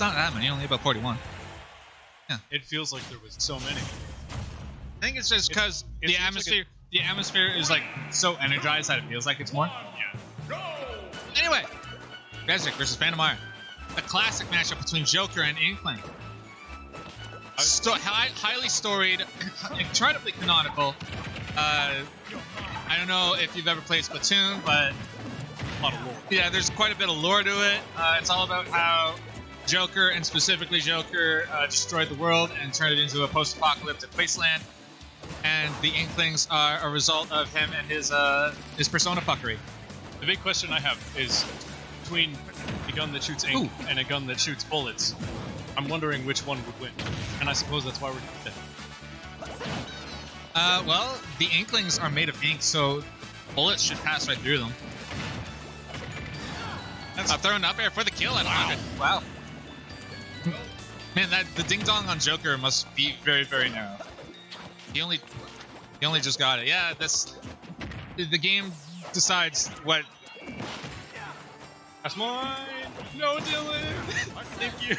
not that many, only about 41. Yeah. It feels like there was so many. I think it's just because the atmosphere, the atmosphere is like so energized that it feels like it's more. Yeah. Anyway, Raziek versus Phantomire, a classic matchup between Joker and Inkling. Highly storied, incredibly canonical. I don't know if you've ever played Splatoon, but A lot of lore. yeah, there's quite a bit of lore to it. It's all about how Joker, and specifically Joker, destroyed the world and turned it into a post-apocalyptic wasteland. And the Inklings are a result of him and his persona fuckery. The big question I have is between a gun that shoots ink and a gun that shoots bullets. I'm wondering which one would win, and I suppose that's why we're doing it. Well, the Inklings are made of ink, so bullets should pass right through them. I'm throwing up air for the kill at 100. Wow. Man, the ding dong on Joker must be very, very narrow. He only just got it. Yeah, the game decides what. That's mine. No, Dylan. Thank you.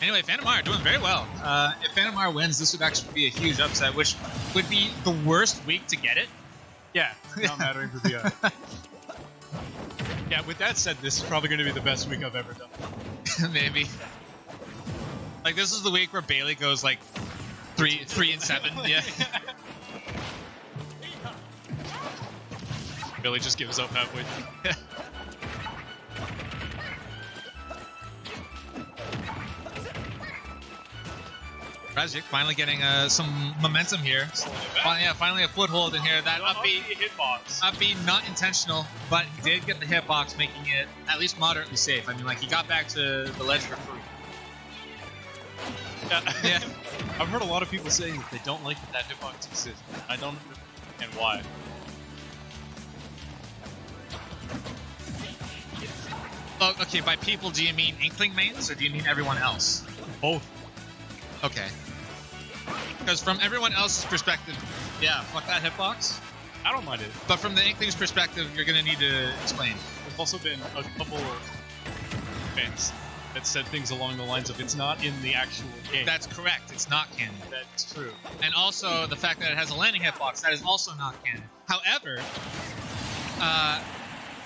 Anyway, Phantomire doing very well. If Phantomire wins, this would actually be a huge upset, which would be the worst week to get it. Yeah, not mattering for VR. Yeah, with that said, this is probably going to be the best week I've ever done. Maybe. Like, this is the week where Bailey goes like 3-7. Yeah. Billy just gives up halfway. Raziek finally getting some momentum here. Finally a foothold in here. That upbeat hitbox. Upbeat, not intentional, but he did get the hitbox, making it at least moderately safe. I mean, like, he got back to the ledge for free. Yeah. I've heard a lot of people saying that they don't like that hitbox exists. I don't understand why. Oh, okay, by people, do you mean Inkling mains, or do you mean everyone else? Both. Okay. Because from everyone else's perspective, yeah, fuck that hitbox. I don't mind it. But from the Inkling's perspective, you're going to need to explain. There's also been a couple of fans that said things along the lines of it's not in the actual game. That's correct. It's not canon. That's true. And also, the fact that it has a landing hitbox, that is also not canon. However,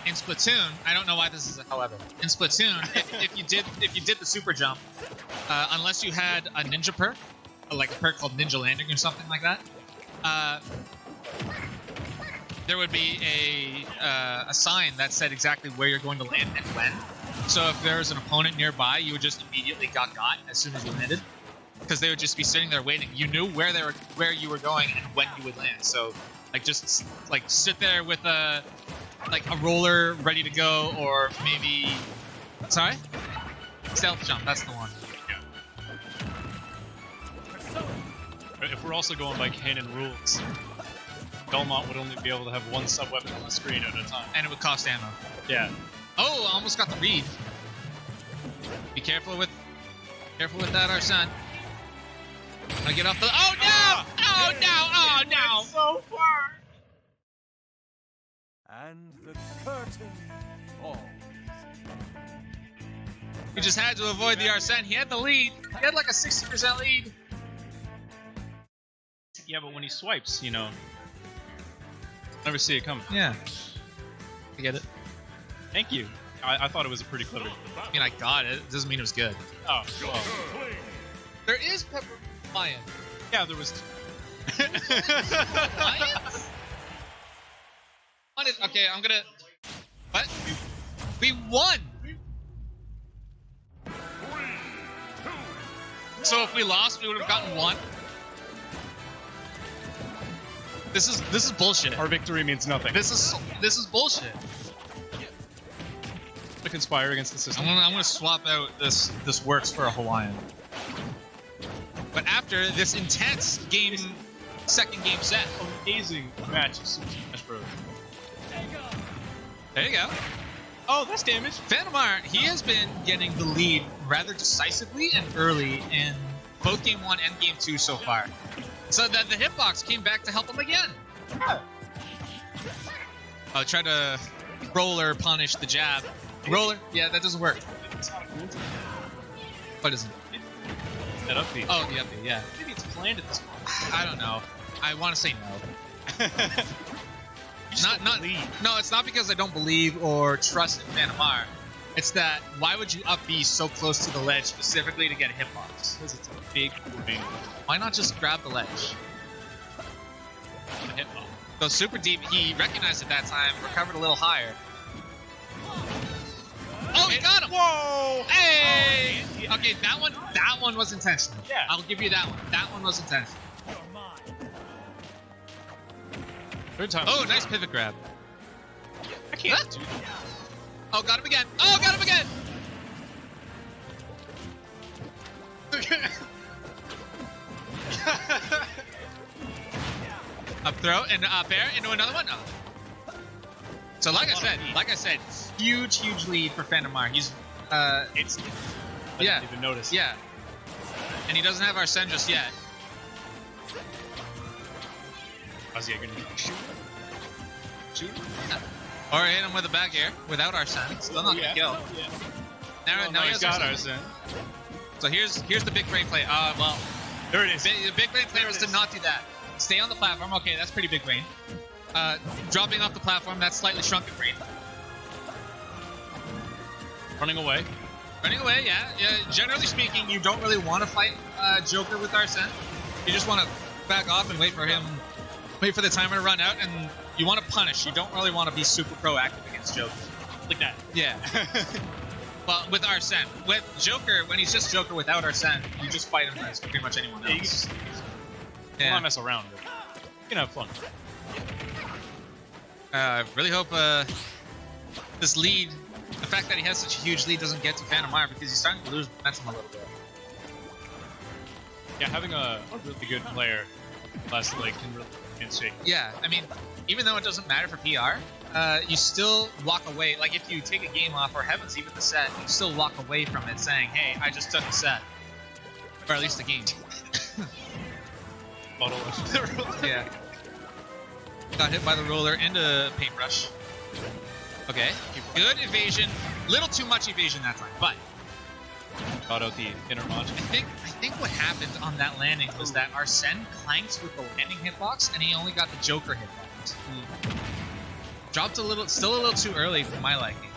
in Splatoon, I don't know why this is a however. In Splatoon, if you did the super jump, unless you had a ninja perk, like a perk called Ninja Landing or something like that, there would be a sign that said exactly where you're going to land and when. So if there was an opponent nearby, you would just immediately got as soon as you landed, because they would just be sitting there waiting. You knew where you were going and when you would land. So like just like sit there with a roller ready to go, or maybe sorry, stealth jump. That's the one. Yeah. If we're also going by canon rules, Belmont would only be able to have one sub-weapon on the screen at a time. And it would cost ammo. Yeah. Oh, I almost got the read. Be careful with that, Arsene. I get off the. Oh no! Oh no! Oh no! So far. And the curtain falls. We just had to avoid the Arsene. He had the lead. He had like a 60% lead. Yeah, but when he swipes, you know, never see it coming. Yeah. I get it. Thank you. I thought it was a pretty clever. I mean, I got it. It doesn't mean it was good. Oh, well. There is Pepper Lion. Yeah, there was. Lions? Okay, I'm gonna. What? We won! So if we lost, we would have gotten one? This is bullshit. Our victory means nothing. This is bullshit. To conspire against the system. I'm gonna swap out this works for a Hawaiian. But after this intense second game set. Amazing match of Super Smash Bros. There you go. Oh, that's damage. Phantomire, he has been getting the lead rather decisively and early in both Game 1 and Game 2 so far. So that the hitbox came back to help him again. I'll try to roller punish the jab. Roller, yeah, that doesn't work. It's not a cool thing. What isn't? That up B. Oh, the up B, yeah. Maybe it's planned at this point. I don't know. I want to say no. Not believe. no, it's not because I don't believe or trust in Phantomar. It's that why would you up B so close to the ledge specifically to get a hitbox? Because it's a big ring. Why not just grab the ledge? A hitbox. Go super deep. He recognized it that time, recovered a little higher. Oh, he got him! Whoa! Hey! Okay, that one was intentional. Yeah. I'll give you that one. That one was intentional. Third time. Oh, nice pivot grab. I can't do that. Oh, got him again. Oh, got him again. Up throw and up air into another one. Oh. So like I said, huge lead for Phantomar. He's It's. I yeah. didn't even notice. Yeah. And he doesn't have Arsene just yet. Raziek gonna shoot. Shoot. Or hit him with a back air without Arsene. Still not gonna kill. Yeah. Now he he's has got Arsene. Arsene. So here's the big brain play. Well, There it is. the big brain play There was it to is. not do that. Stay on the platform. Okay, that's pretty big brain. Dropping off the platform, that's slightly shrunken brain. Running away. Running away, yeah. Generally speaking, you don't really want to fight Joker with Arsene. You just want to back off and wait for the timer to run out, and you want to punish. You don't really want to be super proactive against Joker. Like that. Yeah. Well, with Arsene. With Joker, when he's just Joker without Arsene, you just fight him as pretty much anyone Yeah, you else. can not mess around. But you can have fun. I really hope this lead, the fact that he has such a huge lead, doesn't get to Phantomar because he's starting to lose momentum a little bit. Yeah, having a really good player last leg can really handshake. Yeah, I mean, even though it doesn't matter for PR, you still walk away. Like, if you take a game off, or heavens, even the set, you still walk away from it saying, hey, I just took a set. Or at least the game. Bottle. Yeah. Got hit by the roller into paintbrush. Okay, good evasion. Little too much evasion that time, but Got out the inner mod. I think what happened on that landing was that Arsene clanked with the landing hitbox, and he only got the Joker hitbox. Dropped still a little too early for my liking.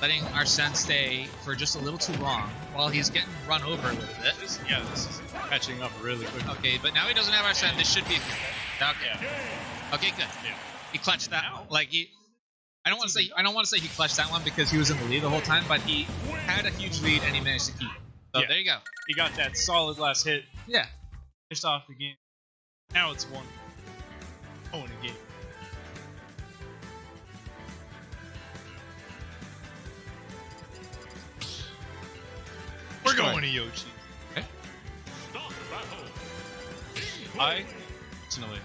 Letting Arsene stay for just a little too long while he's getting run over a little bit. This is catching up really quick. Okay, but now he doesn't have Arsene. This should be a okay. Okay, good. Yeah. He clutched that. Like I don't want to say he clutched that one because he was in the lead the whole time, but he had a huge lead and he managed to keep it. So there you go. He got that solid last hit. Yeah. Finished off the game. Now it's 1. Oh, in a game. We're going to Yoshi. Okay. I personally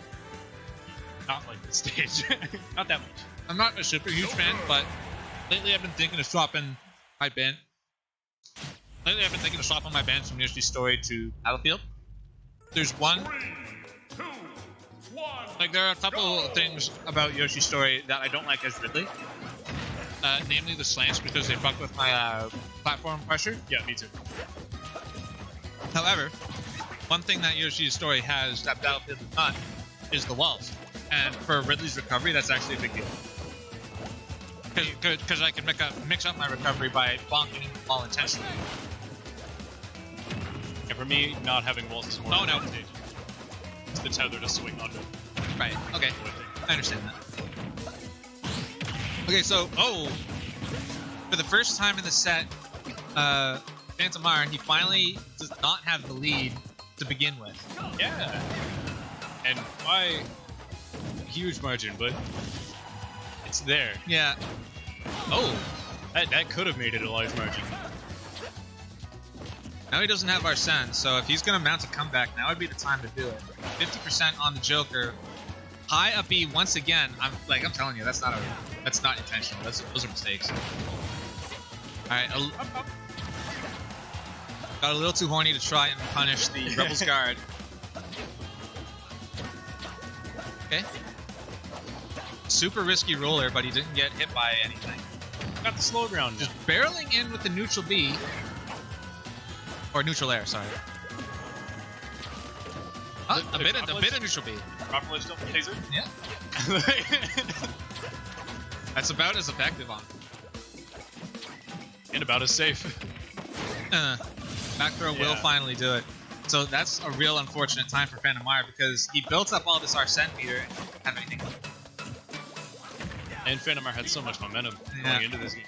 not like this stage. Not that much. I'm not a super huge fan, but lately I've been thinking of swapping my band. Lately I've been thinking of swapping my bands from Yoshi's Story to Battlefield. There's one. Like, there are a couple of things about Yoshi's Story that I don't like as Ridley. Namely the slants, because they fuck with my platform pressure. Yeah, me too. However, one thing that Yoshi's Story has that Battlefield does not is the walls. And for Ridley's recovery, that's actually a big deal. Because I can mix up my recovery by bonking the wall intentionally. And for me, not having walls is more Oh, no. advantageous. It's the tether to swing under. Right, okay. I understand that. Okay, so, for the first time in the set, Phantomar, he finally does not have the lead to begin with. Yeah. And by a huge margin, but it's there. Yeah. Oh, That could have made it a large margin. now he doesn't have Arsene, so if he's going to mount a comeback, now would be the time to do it. 50% on the Joker. High up B once again. I'm telling you, that's not intentional. Those are mistakes. All right, got a little too horny to try and punish the Rebel's guard. Okay. Super risky roller, but he didn't get hit by anything. Got the slow ground now. Just barreling in with the neutral B. Or neutral air, sorry. A bit of neutral B. Proper ledge, don't taser. Yeah. That's about as effective on. And about as safe. Back throw will finally do it. So that's a real unfortunate time for Phantom Mire because he built up all this Arsene meter and didn't have anything. And Phantom Mire had so much momentum going into this game.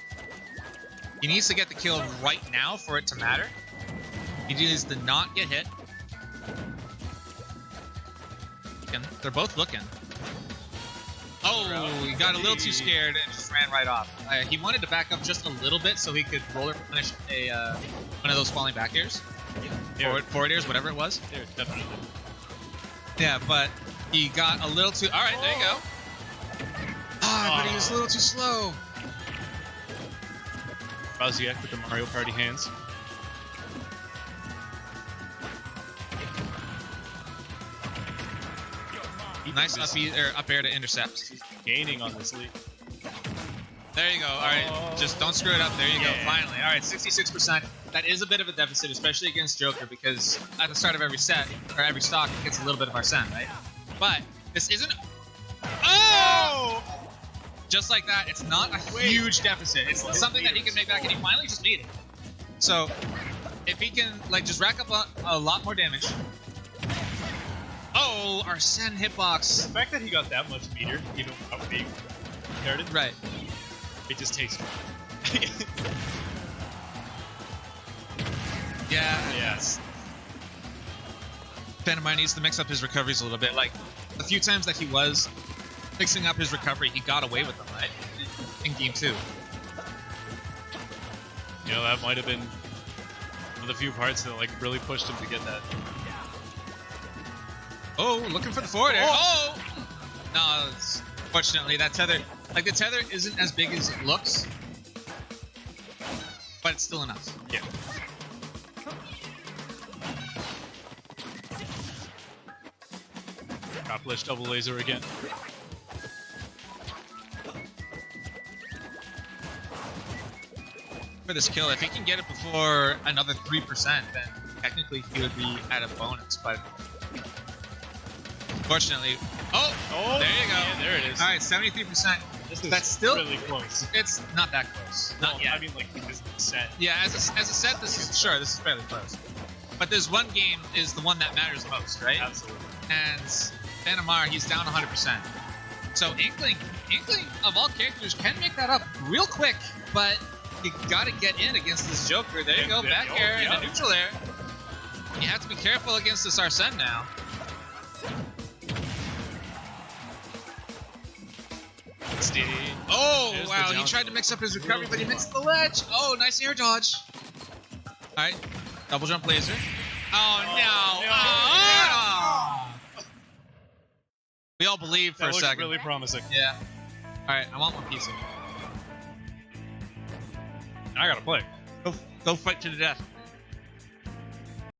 He needs to get the kill right now for it to matter. He needs to not get hit. They're both looking. Oh, he got a little too scared and just ran right off. He wanted to back up just a little bit so he could roller punish one of those falling back airs. Forward airs, whatever it was. There, definitely. Yeah, but he got a little too... Alright, there you go. But he was a little too slow. Raziek with the Mario Party hands. Nice up air to intercept. He's gaining on this lead. There you go. All right, just don't screw it up. There you go. Finally. All right, 66%. That is a bit of a deficit, especially against Joker, because at the start of every set or every stock, it gets a little bit of Arsene, right? But this isn't. Oh! Just like that, it's not a huge deficit. It's something that he can make back, and he finally just made it. So if he can just rack up a lot more damage. Oh, Arsene hitbox. The fact that he got that much meter, even without being inherited, right? It just tastes good. Yes. Phantom Mire needs to mix up his recoveries a little bit. Like, the few times that he was mixing up his recovery, he got away with them, right? In game 2. You know, that might have been one of the few parts that really pushed him to get that. Oh, looking for the forward air. Oh! No, fortunately, that tether... the tether isn't as big as it looks. But it's still enough. Yeah. Accomplish double laser again. For this kill, if he can get it before another 3%, then technically he would be at a bonus, but... Fortunately, there you go. Yeah, there it is. All right, 73%. That's still really close. It's not that close. Not yet. I mean, this set. Yeah, as a set, this is fairly close. But this one game is the one that matters most, right? Absolutely. And Phantom Mire, he's down 100%. So Inkling of all characters can make that up real quick, but you gotta get in against this Joker. There you go, back air and a neutral air. You have to be careful against this Arsene now. Oh, there's wow, he tried to mix up his recovery, but he missed the ledge. Oh, nice air dodge. All right, double jump laser. Oh, no. Oh. We all believed for a second. Really promising. Yeah. All right, I want one piece of it. I gotta play. Go fight to the death.